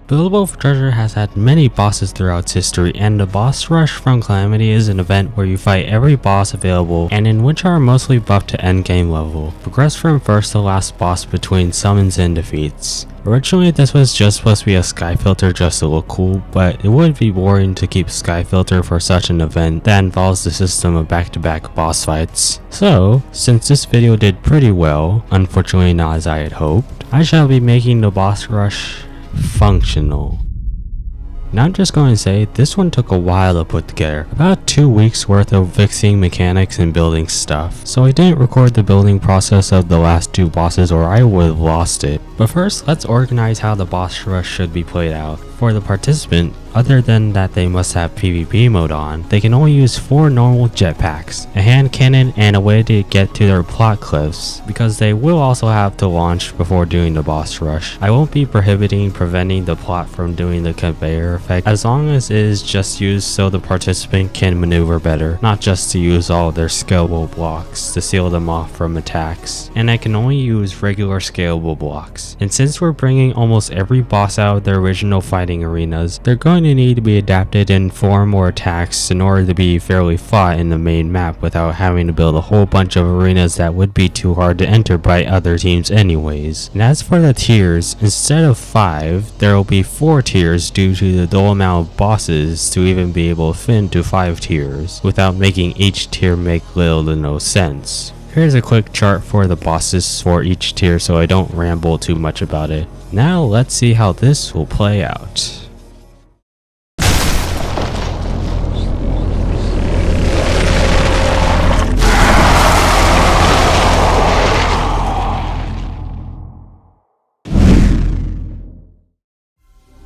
Buildable Treasure has had many bosses throughout its history, and the boss rush from Calamity is an event where you fight every boss available and in which are mostly buffed to endgame level. Progress from first to last boss between summons and defeats. Originally this was just supposed to be a sky filter just to look cool, but it would be boring to keep sky filter for such an event that involves the system of back-to-back boss fights. So, since this video did pretty well, unfortunately not as I had hoped, I shall be making the boss rush functional. Now I'm just going to say, this one took a while to put together, about 2 weeks worth of fixing mechanics and building stuff, so I didn't record the building process of the last 2 bosses or I would have lost it. But first, let's organize how the boss rush should be played out. For the participant, other than that they must have PvP mode on, they can only use 4 normal jetpacks, a hand cannon, and a way to get to their plot cliffs, because they will also have to launch before doing the boss rush. I won't be preventing the plot from doing the conveyor effect, as long as it is just used so the participant can maneuver better, not just to use all their scalable blocks to seal them off from attacks. And I can only use regular scalable blocks. And since we're bringing almost every boss out of their original fighting arenas, they're going to need to be adapted in form or attacks in order to be fairly fought in the main map without having to build a whole bunch of arenas that would be too hard to enter by other teams anyways. And as for the tiers, instead of 5, there will be 4 tiers due to the dull amount of bosses to even be able to fit into 5 tiers, without making each tier make little to no sense. Here's a quick chart for the bosses for each tier so I don't ramble too much about it. Now let's see how this will play out.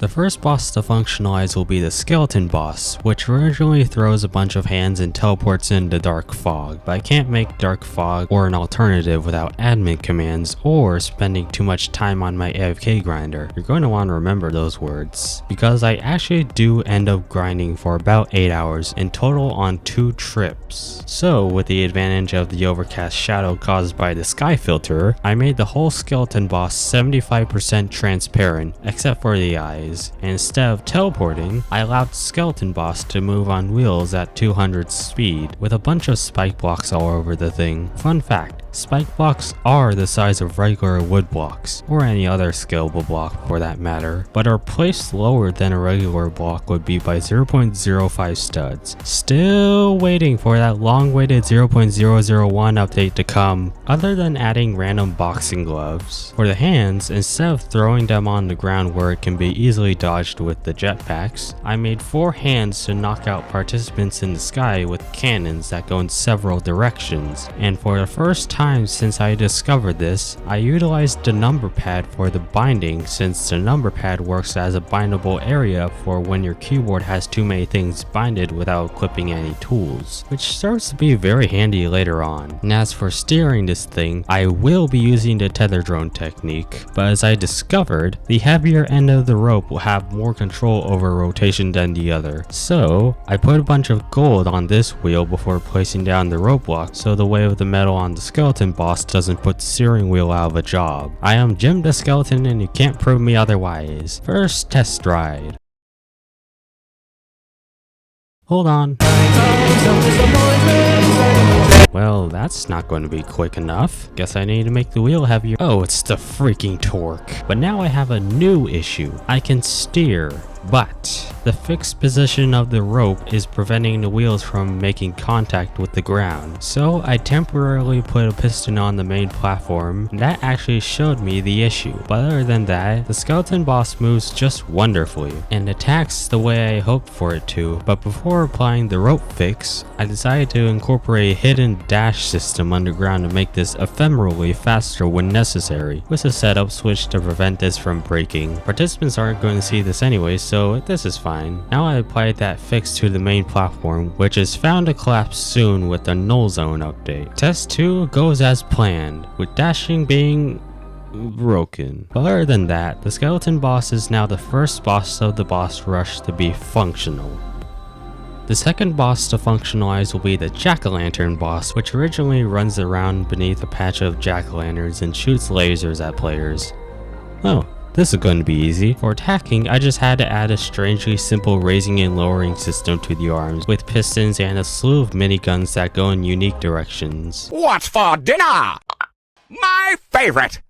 The first boss to functionalize will be the skeleton boss, which originally throws a bunch of hands and teleports into dark fog, but I can't make dark fog or an alternative without admin commands or spending too much time on my AFK grinder. You're going to want to remember those words, because I actually do end up grinding for about 8 hours in total on 2 trips. So with the advantage of the overcast shadow caused by the sky filter, I made the whole skeleton boss 75% transparent except for the eyes. And instead of teleporting, I allowed the skeleton boss to move on wheels at 200 speed with a bunch of spike blocks all over the thing. Fun fact, spike blocks are the size of regular wood blocks, or any other scalable block for that matter, but are placed lower than a regular block would be by 0.05 studs. Still waiting for that long-awaited 0.001 update to come. Other than adding random boxing gloves, for the hands, instead of throwing them on the ground where it can be easily dodged with the jetpacks, I made 4 hands to knock out participants in the sky with cannons that go in several directions. And for the first time since I discovered this, I utilized the number pad for the binding, since the number pad works as a bindable area for when your keyboard has too many things binded without equipping any tools, which starts to be very handy later on. And as for steering this thing, I will be using the tether drone technique, but as I discovered, the heavier end of the rope will have more control over rotation than the other. So I put a bunch of gold on this wheel before placing down the rope block so the weight of the metal on the skeleton boss doesn't put the steering wheel out of a job. I am Jim the Skeleton and you can't prove me otherwise. First test ride. Hold on. Well, that's not going to be quick enough. Guess I need to make the wheel heavier. Oh, it's the freaking torque. But now I have a new issue. I can steer, but the fixed position of the rope is preventing the wheels from making contact with the ground. So I temporarily put a piston on the main platform, and that actually showed me the issue. But other than that, the skeleton boss moves just wonderfully and attacks the way I hoped for it to. But before applying the rope fix, I decided to incorporate a hidden dash system underground to make this ephemerally faster when necessary, with a setup switch to prevent this from breaking. Participants aren't going to see this anyway, so this is fine. Now I applied that fix to the main platform, which is found to collapse soon with the null zone update. Test 2 goes as planned, with dashing being broken. But other than that, the skeleton boss is now the first boss of the boss rush to be functional. The second boss to functionalize will be the jack-o'-lantern boss, which originally runs around beneath a patch of jack-o'-lanterns and shoots lasers at players. Oh, this is going to be easy. For attacking, I just had to add a strangely simple raising and lowering system to the arms, with pistons and a slew of miniguns that go in unique directions. What's for dinner? My favorite!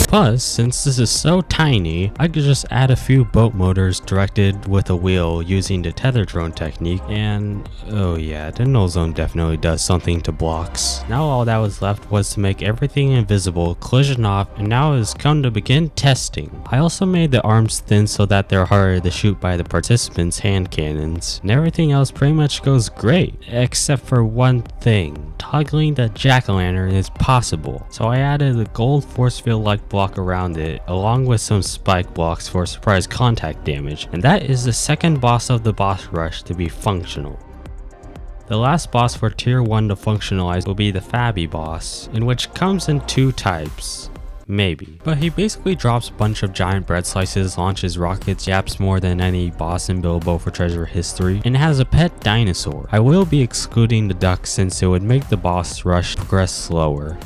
Plus, since this is so tiny, I could just add a few boat motors directed with a wheel using the tether drone technique, and oh yeah, the null zone definitely does something to blocks. Now all that was left was to make everything invisible, collision off, and now it has come to begin testing. I also made the arms thin so that they're harder to shoot by the participants' hand cannons, and everything else pretty much goes great, except for one thing. Toggling the jack-o'-lantern is possible, so I added a gold force field like block around it, along with some spike blocks for surprise contact damage, and that is the second boss of the boss rush to be functional. The last boss for tier 1 to functionalize will be the Fabby boss, in which comes in two types. Maybe. But he basically drops a bunch of giant bread slices, launches rockets, yaps more than any boss in Bilbo for Treasure history, and has a pet dinosaur. I will be excluding the duck since it would make the boss rush progress slower.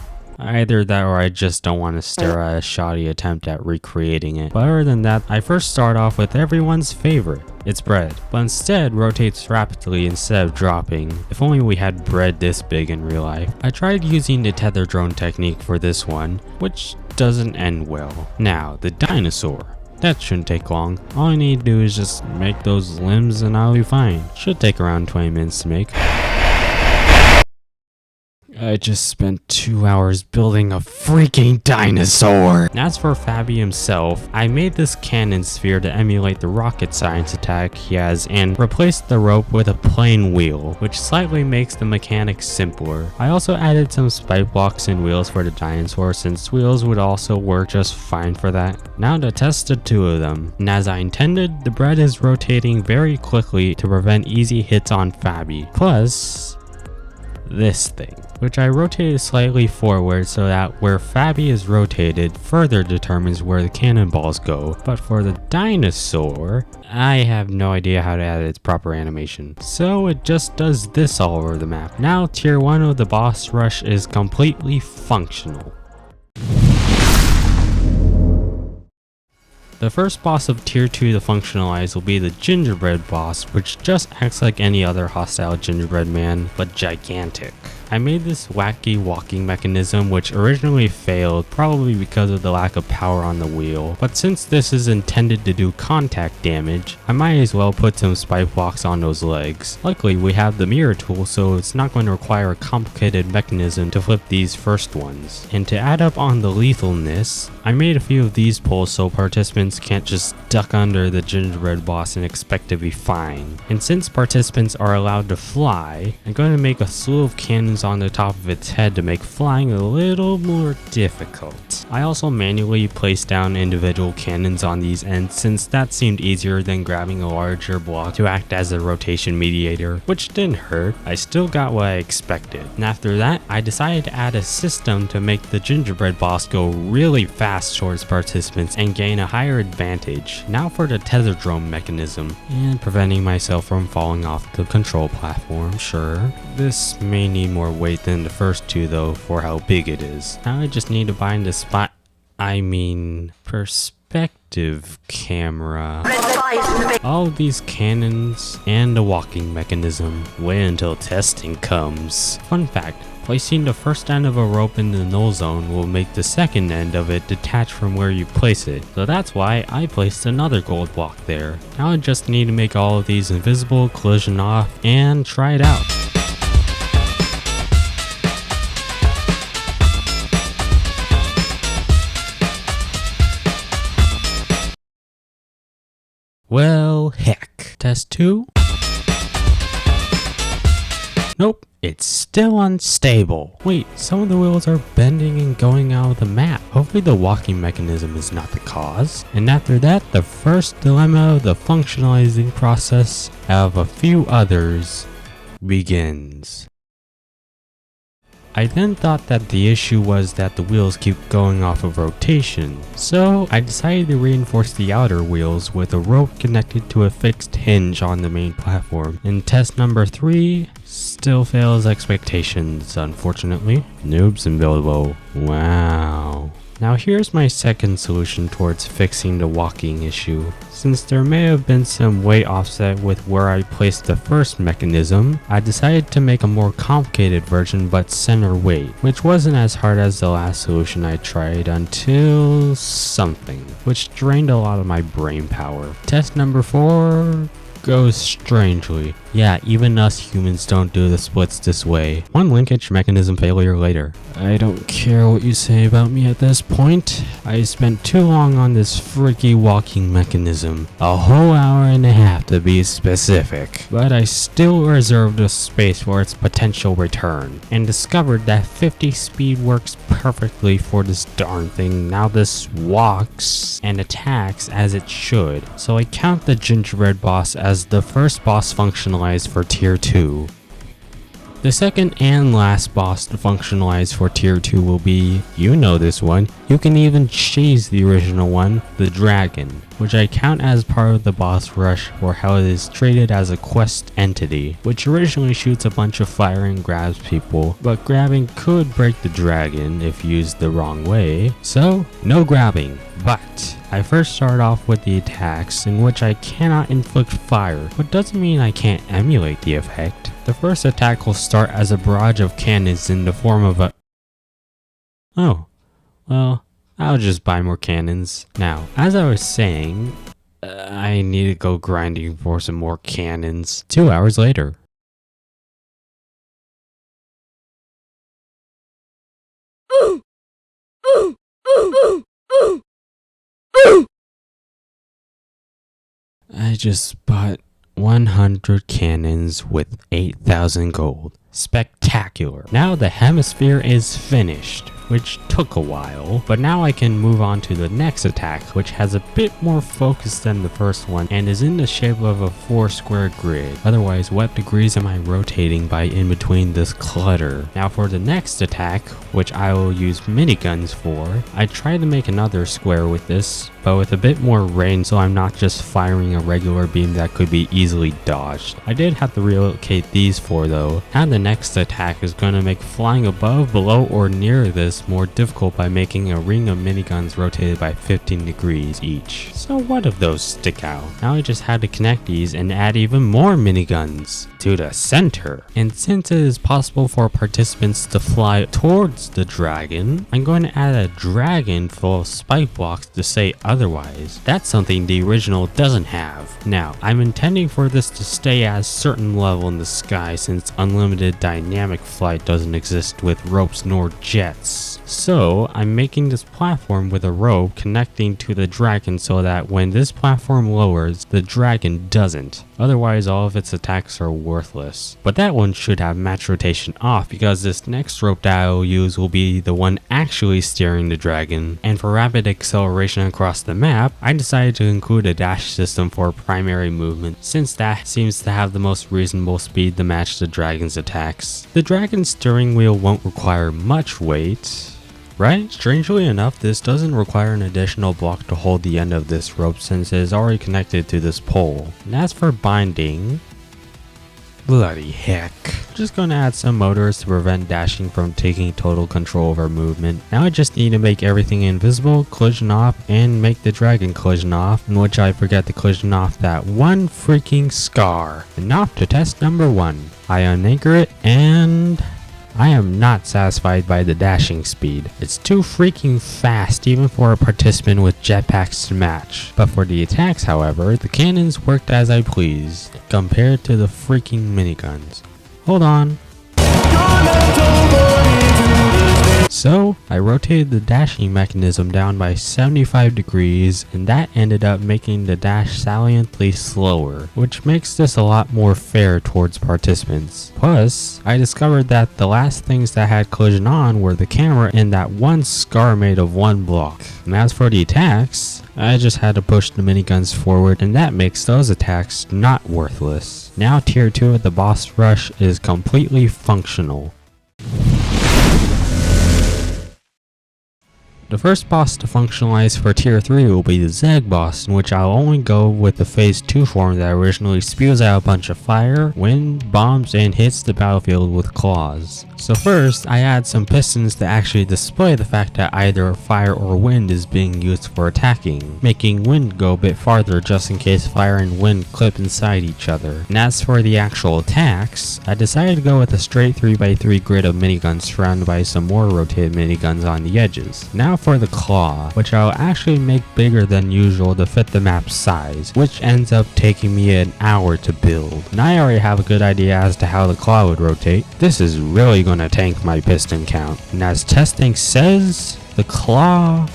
Either that or I just don't want to stare at a shoddy attempt at recreating it. But other than that, I first start off with everyone's favorite. It's bread, but instead rotates rapidly instead of dropping. If only we had bread this big in real life. I tried using the tether drone technique for this one, which doesn't end well. Now, the dinosaur. That shouldn't take long. All I need to do is just make those limbs and I'll be fine. Should take around 20 minutes to make. I just spent 2 hours building a freaking dinosaur! And as for Fabby himself, I made this cannon sphere to emulate the rocket science attack he has and replaced the rope with a plain wheel, which slightly makes the mechanics simpler. I also added some spike blocks and wheels for the dinosaur since wheels would also work just fine for that. Now to test the two of them. And as I intended, the bread is rotating very quickly to prevent easy hits on Fabby. Plus, this thing, which I rotated slightly forward so that where Fabby is rotated further determines where the cannonballs go. But for the dinosaur, I have no idea how to add its proper animation, so it just does this all over the map. Now tier 1 of the boss rush is completely functional. The first boss of tier 2 to functionalize will be the Gingerbread boss, which just acts like any other hostile gingerbread man, but gigantic. I made this wacky walking mechanism which originally failed, probably because of the lack of power on the wheel, but since this is intended to do contact damage, I might as well put some spike blocks on those legs. Luckily we have the mirror tool, so it's not going to require a complicated mechanism to flip these first ones. And to add up on the lethalness, I made a few of these poles so participants can't just duck under the gingerbread boss and expect to be fine. And since participants are allowed to fly, I'm going to make a slew of cannons on the top of its head to make flying a little more difficult. I also manually placed down individual cannons on these ends since that seemed easier than grabbing a larger block to act as a rotation mediator, which didn't hurt. I still got what I expected. And after that, I decided to add a system to make the gingerbread boss go really fast towards participants and gain a higher advantage. Now for the tether drone mechanism, and preventing myself from falling off the control platform. Sure, this may need more weight than the first two though for how big it is. Now I just need to find a perspective camera. All of these cannons and a walking mechanism. Wait until testing comes. Fun fact, placing the first end of a rope in the null zone will make the second end of it detach from where you place it. So that's why I placed another gold block there. Now I just need to make all of these invisible, collision off, and try it out. Well, heck. Test 2? Nope, it's still unstable. Wait, some of the wheels are bending and going out of the map. Hopefully the walking mechanism is not the cause. And after that, the first dilemma of the functionalizing process of a few others begins. I then thought that the issue was that the wheels keep going off of rotation, so I decided to reinforce the outer wheels with a rope connected to a fixed hinge on the main platform. And test number 3 still fails expectations, unfortunately. Noobs and Bilbo. Wow. Now here's my second solution towards fixing the walking issue. Since there may have been some weight offset with where I placed the first mechanism, I decided to make a more complicated version but center weight, which wasn't as hard as the last solution I tried until something, which drained a lot of my brain power. Test number 4 goes strangely. Yeah, even us humans don't do the splits this way. One linkage mechanism failure later. I don't care what you say about me at this point. I spent too long on this freaky walking mechanism. A whole hour and a half to be specific. But I still reserved a space for its potential return, and discovered that 50 speed works perfectly for this darn thing. Now this walks and attacks as it should. So I count the Gingerbread boss as the first boss functionalized for tier 2. The second and last boss to functionalize for tier 2 will be, you know this one, you can even cheese the original one, the dragon, which I count as part of the boss rush for how it is treated as a quest entity, which originally shoots a bunch of fire and grabs people, but grabbing could break the dragon if used the wrong way, so no grabbing. But I first start off with the attacks in which I cannot inflict fire, but doesn't mean I can't emulate the effect. The first attack will start as a barrage of cannons in the form of a... Oh, well, I'll just buy more cannons. Now, as I was saying, I need to go grinding for some more cannons. 2 hours later. I just bought 100 cannons with 8,000 gold. Spectacular. Now the hemisphere is finished, which took a while, but now I can move on to the next attack, which has a bit more focus than the first one and is in the shape of a 4-square grid. Otherwise, what degrees am I rotating by in between this clutter? Now for the next attack, which I will use miniguns for, I tried to make another square with this, but with a bit more range so I'm not just firing a regular beam that could be easily dodged. I did have to relocate these 4 though, and the next attack is going to make flying above, below, or near this more difficult by making a ring of miniguns rotated by 15 degrees each. So what of those stick out? Now I just had to connect these and add even more miniguns to the center. And since it is possible for participants to fly towards the dragon, I'm going to add a dragon full of spike blocks to say otherwise. That's something the original doesn't have. Now, I'm intending for this to stay at a certain level in the sky since unlimited dynamic flight doesn't exist with ropes nor jets. So, I'm making this platform with a rope connecting to the dragon so that when this platform lowers, the dragon doesn't. Otherwise, all of its attacks are worthless. But that one should have match rotation off because this next rope that I will use will be the one actually steering the dragon. And for rapid acceleration across the map, I decided to include a dash system for primary movement since that seems to have the most reasonable speed to match the dragon's attacks. The dragon's steering wheel won't require much weight, right? Strangely enough, this doesn't require an additional block to hold the end of this rope since it is already connected to this pole. And as for binding, bloody heck. Just gonna add some motors to prevent dashing from taking total control over movement. Now I just need to make everything invisible, collision off, and make the dragon collision off, in which I forget to collision off that one freaking scar. And now to test number 1. I unanchor it and I am not satisfied by the dashing speed. It's too freaking fast even for a participant with jetpacks to match. But for the attacks, however, the cannons worked as I pleased, compared to the freaking miniguns. Hold on. So, I rotated the dashing mechanism down by 75 degrees, and that ended up making the dash saliently slower, which makes this a lot more fair towards participants. Plus, I discovered that the last things that had collision on were the camera and that one scar made of one block. And as for the attacks, I just had to push the miniguns forward, and that makes those attacks not worthless. Now tier 2 of the boss rush is completely functional. The first boss to functionalize for tier 3 will be the Zeg boss, in which I'll only go with the phase 2 form that originally spews out a bunch of fire, wind, bombs, and hits the battlefield with claws. So first, I add some pistons to actually display the fact that either fire or wind is being used for attacking, making wind go a bit farther just in case fire and wind clip inside each other. And as for the actual attacks, I decided to go with a straight 3x3 grid of miniguns surrounded by some more rotated miniguns on the edges. Now for the claw, which I'll actually make bigger than usual to fit the map's size, which ends up taking me an hour to build. And I already have a good idea as to how the claw would rotate. This is really gonna tank my piston count. And as testing says, the claw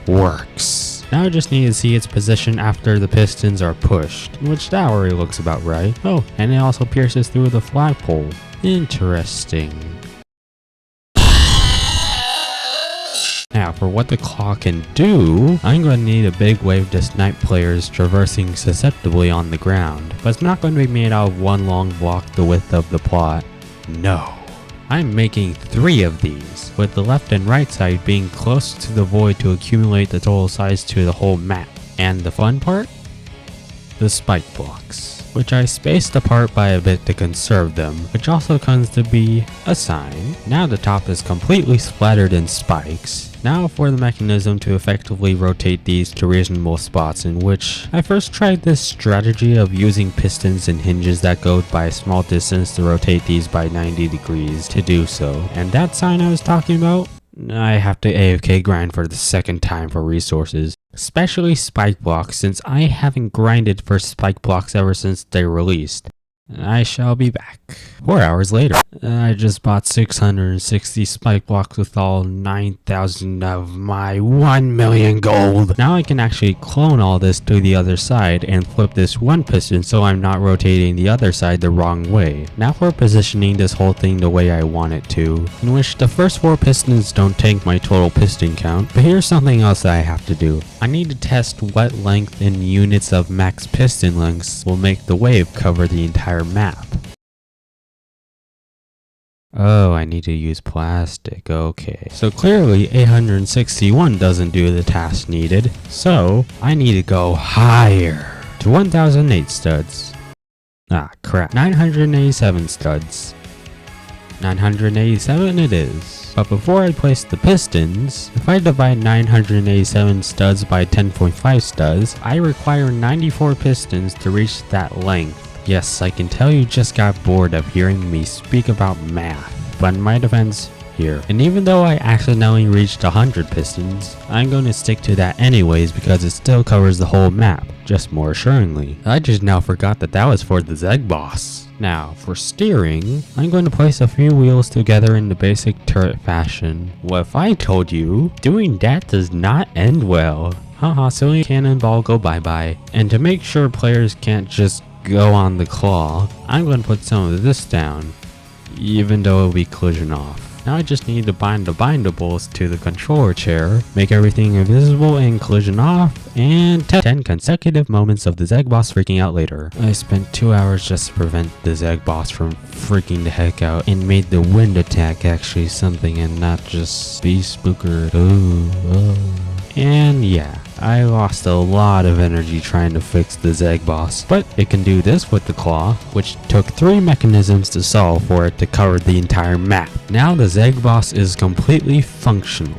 works. Now I just need to see its position after the pistons are pushed, which that already looks about right. Oh, and it also pierces through the flagpole. Interesting. Now for what the claw can do, I'm going to need a big wave to snipe players traversing susceptibly on the ground, but it's not going to be made out of one long block the width of the plot. No. I'm making 3 of these, with the left and right side being close to the void to accumulate the total size to the whole map. And the fun part? The spike blocks, which I spaced apart by a bit to conserve them, which also comes to be a sign. Now the top is completely splattered in spikes. Now for the mechanism to effectively rotate these to reasonable spots, in which I first tried this strategy of using pistons and hinges that go by a small distance to rotate these by 90 degrees to do so. And that sign I was talking about? I have to AFK grind for the second time for resources, especially spike blocks, since I haven't grinded for spike blocks ever since they released. I shall be back. 4 hours later, I just bought 660 spike blocks with all 9,000 of my 1 million gold. Now I can actually clone all this to the other side and flip this one piston so I'm not rotating the other side the wrong way. Now for positioning this whole thing the way I want it to, in which the first 4 pistons don't tank my total piston count. But here's something else that I have to do. I need to test what length in units of max piston lengths will make the wave cover the entire map. Oh, I need to use plastic. Okay. So clearly 861 doesn't do the task needed. So I need to go higher to 1008 studs. Ah, crap. 987 studs. 987 it is. But before I place the pistons, if I divide 987 studs by 10.5 studs, I require 94 pistons to reach that length. Yes, I can tell you just got bored of hearing me speak about math, but in my defense, here. And even though I accidentally reached 100 pistons, I'm going to stick to that anyways because it still covers the whole map, just more assuringly. I just now forgot that that was for the Zeg boss. Now, for steering, I'm going to place a few wheels together in the basic turret fashion. What if I told you, doing that does not end well? Haha, silly cannonball, go bye-bye. And to make sure players can't just go on the claw, I'm going to put some of this down, even though it'll be collision off. Now I just need to bind the bindables to the controller chair, make everything invisible and collision off, and 10 consecutive moments of the Zeg boss freaking out later. I spent 2 hours just to prevent the Zeg boss from freaking the heck out and made the wind attack actually something and not just be spooker. And yeah, I lost a lot of energy trying to fix the Zeg boss, but it can do this with the claw, which took 3 mechanisms to solve for it to cover the entire map. Now the Zeg boss is completely functional.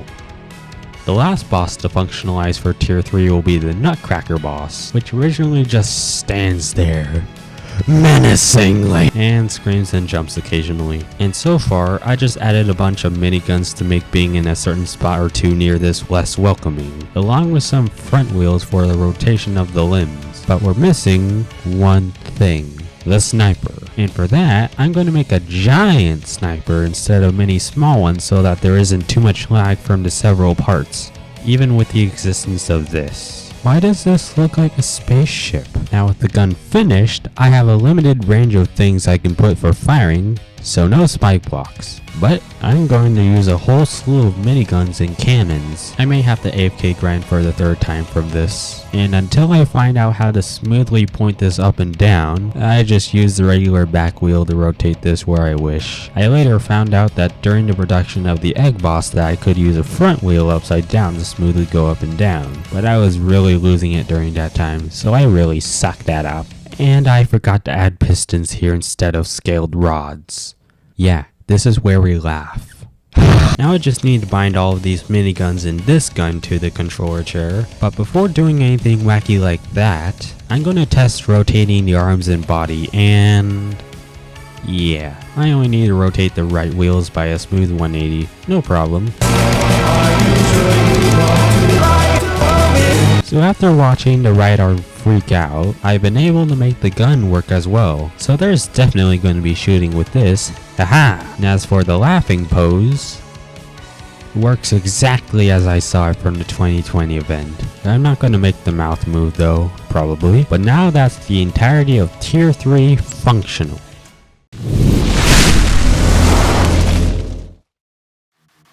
The last boss to functionalize for tier 3 will be the Nutcracker boss, which originally just stands there menacingly and screams and jumps occasionally. And so far, I just added a bunch of miniguns to make being in a certain spot or two near this less welcoming, along with some front wheels for the rotation of the limbs. But we're missing one thing: the sniper. And for that, I'm going to make a giant sniper instead of many small ones so that there isn't too much lag from the several parts, even with the existence of this. Why does this look like a spaceship? Now with the gun finished, I have a limited range of things I can put for firing, so no spike blocks. But I'm going to use a whole slew of miniguns and cannons. I may have to AFK grind for the 3rd time from this. And until I find out how to smoothly point this up and down, I just use the regular back wheel to rotate this where I wish. I later found out that during the production of the egg boss that I could use a front wheel upside down to smoothly go up and down. But I was really losing it during that time, so I really sucked that up. And I forgot to add pistons here instead of scaled rods. Yeah. This is where we laugh. Now I just need to bind all of these miniguns and this gun to the controller chair, but before doing anything wacky like that, I'm going to test rotating the arms and body, and yeah, I only need to rotate the right wheels by a smooth 180, no problem. So after watching the right arm freak out, I've been able to make the gun work as well, so there's definitely going to be shooting with this. Haha! And as for the laughing pose, works exactly as I saw it from the 2020 event. I'm not going to make the mouth move though, probably, but now that's the entirety of Tier 3 functional.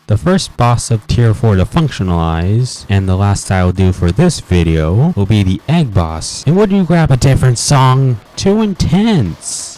The first boss of Tier 4 to functionalize, and the last I'll do for this video, will be the egg boss. And would you grab a different song? Too intense!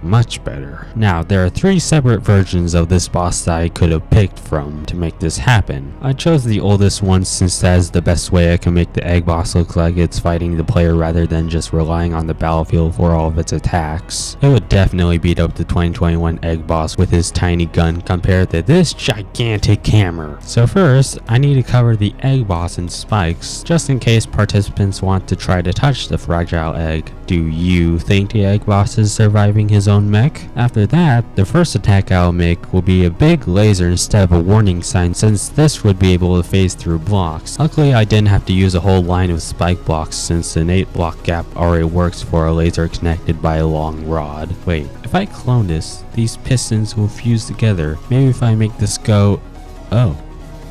Much better. Now, there are 3 separate versions of this boss that I could have picked from to make this happen. I chose the oldest one since that is the best way I can make the egg boss look like it's fighting the player rather than just relying on the battlefield for all of its attacks. It would definitely beat up the 2021 egg boss with his tiny gun compared to this gigantic hammer. So first, I need to cover the egg boss in spikes, just in case participants want to try to touch the fragile egg. Do you think the egg boss is surviving his own mech? After that, the first attack I'll make will be a big laser instead of a warning sign, since this would be able to phase through blocks. Luckily, I didn't have to use a whole line of spike blocks since an 8 block gap already works for a laser connected by a long rod. Wait, if I clone this, these pistons will fuse together. Maybe if I make this go... oh.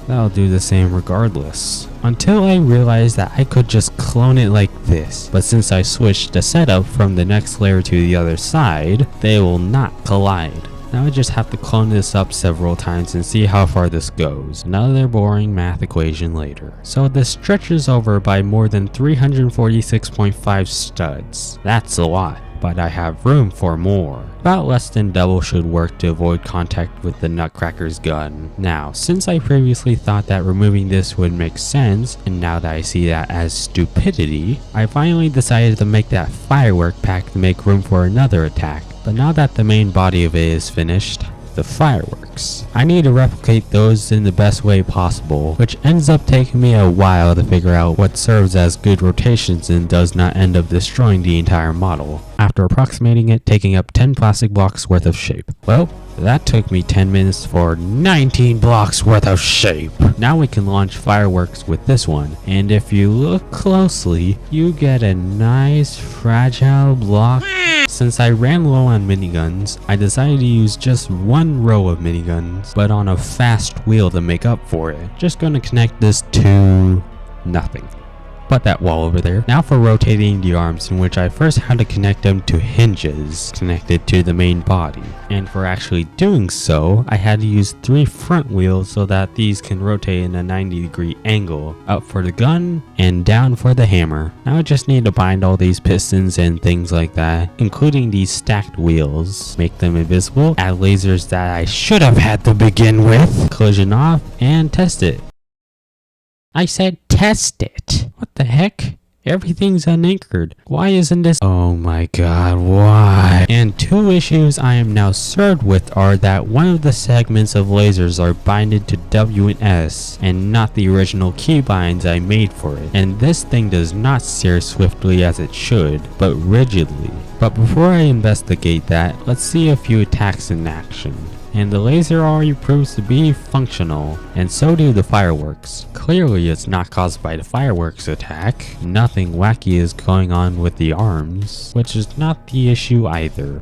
That'll do the same regardless. Until I realized that I could just clone it like this, but since I switched the setup from the next layer to the other side, they will not collide. Now I just have to clone this up several times and see how far this goes. Another boring math equation later. So this stretches over by more than 346.5 studs. That's a lot, but I have room for more. About less than double should work to avoid contact with the Nutcracker's gun. Now, since I previously thought that removing this would make sense, and now that I see that as stupidity, I finally decided to make that firework pack to make room for another attack. But now that the main body of it is finished, the fireworks, I need to replicate those in the best way possible, which ends up taking me a while to figure out what serves as good rotations and does not end up destroying the entire model, after approximating it taking up 10 plastic blocks worth of shape. Well, that took me 10 minutes for 19 blocks worth of shape. Now we can launch fireworks with this one, and if you look closely, you get a nice fragile block. Since I ran low on miniguns, I decided to use just one row of miniguns, but on a fast wheel to make up for it. Just gonna connect this to nothing. Put that wall over there. Now for rotating the arms, in which I first had to connect them to hinges connected to the main body. And for actually doing so, I had to use 3 front wheels so that these can rotate in a 90-degree angle, up for the gun and down for the hammer. Now I just need to bind all these pistons and things like that, including these stacked wheels, make them invisible, add lasers that I should have had to begin with, collision off, and test it. I said test it. What the heck? Everything's unanchored. Why isn't this? Oh my god, why? And 2 issues I am now served with are that one of the segments of lasers are binded to W and S and not the original keybinds I made for it. And this thing does not steer swiftly as it should, but rigidly. But before I investigate that, let's see a few attacks in action. And the laser already proves to be functional, and so do the fireworks. Clearly it's not caused by the fireworks attack. Nothing wacky is going on with the arms, which is not the issue either.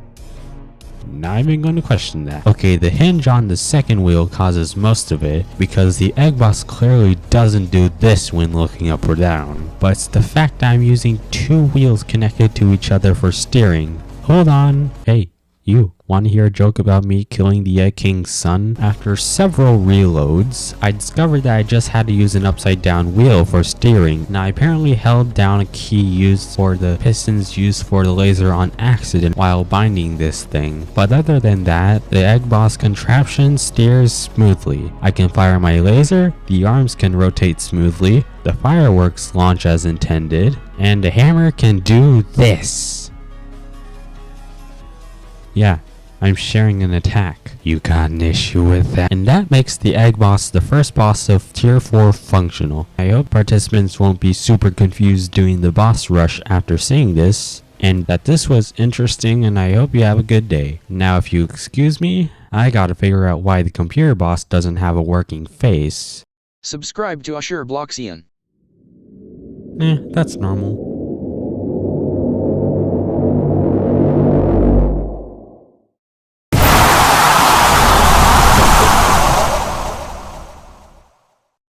not even going to question that. Okay, the hinge on the second wheel causes most of it, because the egg boss clearly doesn't do this when looking up or down. But it's the fact that I'm using two wheels connected to each other for steering. Hold on. Hey, you. Want to hear a joke about me killing the Egg King's son? After several reloads, I discovered that I just had to use an upside down wheel for steering. Now I apparently held down a key used for the pistons used for the laser on accident while binding this thing. But other than that, the egg boss contraption steers smoothly. I can fire my laser, the arms can rotate smoothly, the fireworks launch as intended, and the hammer can do this. Yeah. I'm sharing an attack. You got an issue with that? And that makes the egg boss the first boss of tier 4 functional. I hope participants won't be super confused doing the boss rush after seeing this, and that this was interesting, and I hope you have a good day. Now if you excuse me, I gotta figure out why the computer boss doesn't have a working face. Subscribe to Usher Bloxian. That's normal.